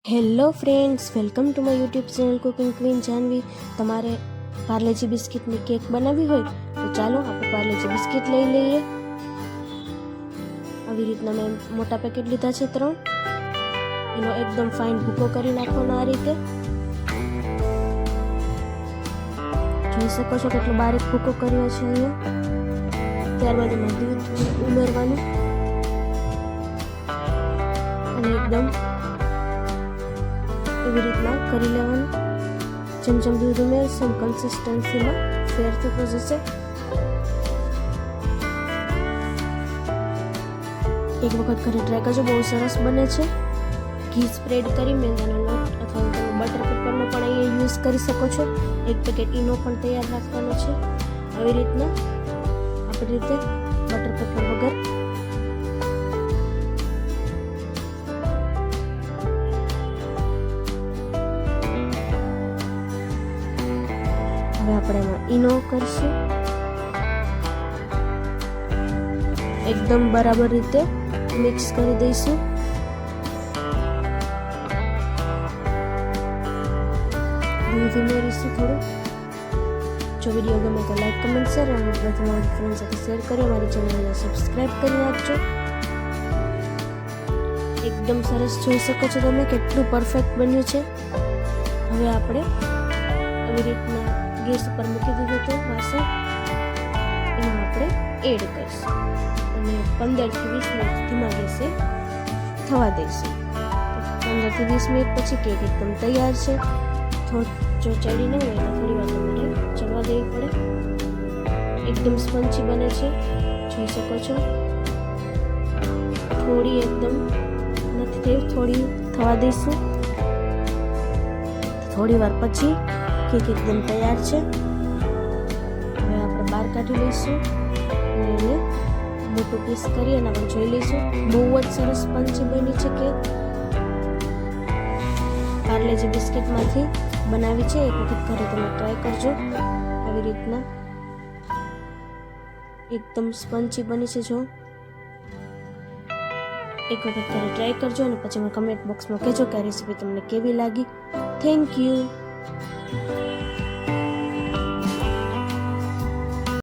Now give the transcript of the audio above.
Hello friends, welcome to my YouTube channel cooking queen Janvi. તમારે Parle-G બિસ્કિટની cake બનાવવી હોય તો ચાલો આપણે પાર્લેજી બિસ્કિટ લઈ લઈએ. આવી રીતના મેં મોટા પેકેટ લીધા છે 3. એનો એકદમ ફાઇન ભૂકો કરી નાખવાનો આ રીતે. જોઈ શકો છો કેટલો બારીક ભૂકો કર્યો છે અહીંયા. ત્યારબાદ એમાં દૂધ ઉમેરવાનું અને એકદમ એવી રીતના કરી લેવાનું. જેમ જેમ દૂધ ઉમેરશે કન્સિસ્ટન્સીમાં ફેર થતો જશે. એક વખત ઘરે ટ્રાય કરજો, બહુ સરસ બને છે. ઘી સ્પ્રેડ કરી મેંદાનો લોટ અથવા તમે બટર પેપરનો પણ અહીંયા યુઝ કરી શકો છો. એક પેકેટ ઈનો પણ તૈયાર રાખવાનો છે. આવી રીતના આપણી રીતે બટર પેપર વગર આપણે એમાં ઈનો કરીશું. એકદમ બરાબર રીતે મિક્સ કરી દઈશું. દૂધ ઉમેરીશું થોડું. જો વિડીયો ગમે તો લાઈક, કમેન્ટ, શેર અને તમારા ફ્રેન્ડ સાથે શેર કરી અમારી ચેનલને સબસ્ક્રાઇબ કરી નાખજો. એકદમ સરસ જોઈ શકો છો તમે કેટલું પરફેક્ટ બન્યું છે. હવે આપણે આવી રીતના ગેસ ઉપર મૂકી દીધું તો વાસણ એમાં આપણે એડ કરીશું અને 15 થી 20 મિનિટ ધીમા ગેસે થવા દઈશું. 15 થી 20 મિનિટ પછી કેક એકદમ તૈયાર છે. જો ચડી ન હોય તો થોડી વાર તમારે ચડવા દેવી પડે. એકદમ સ્પંચી બને છે, જોઈ શકો છો. થોડી એકદમ નથી થઈ, થોડી થવા દઈશું. થોડી વાર પછી કેક એકદમ તૈયાર છે. હવે આપણે બહાર કાઢી લઈશું અને એને મોટું પીસ કરી એના પર જોઈ લઈશું. બહુ જ સરસ સ્પંચી બની છે કેક. પાર્લેજી બિસ્કિટમાંથી બનાવી છે. એક વખત ઘરે તમે ટ્રાય કરજો. આવી રીતના એકદમ સ્પંચી બની છે. જો એક વખત ઘરે ટ્રાય કરજો અને પછી મને કમેન્ટ બોક્સમાં કહેજો કે આ રેસીપી તમને કેવી લાગી. Thank you.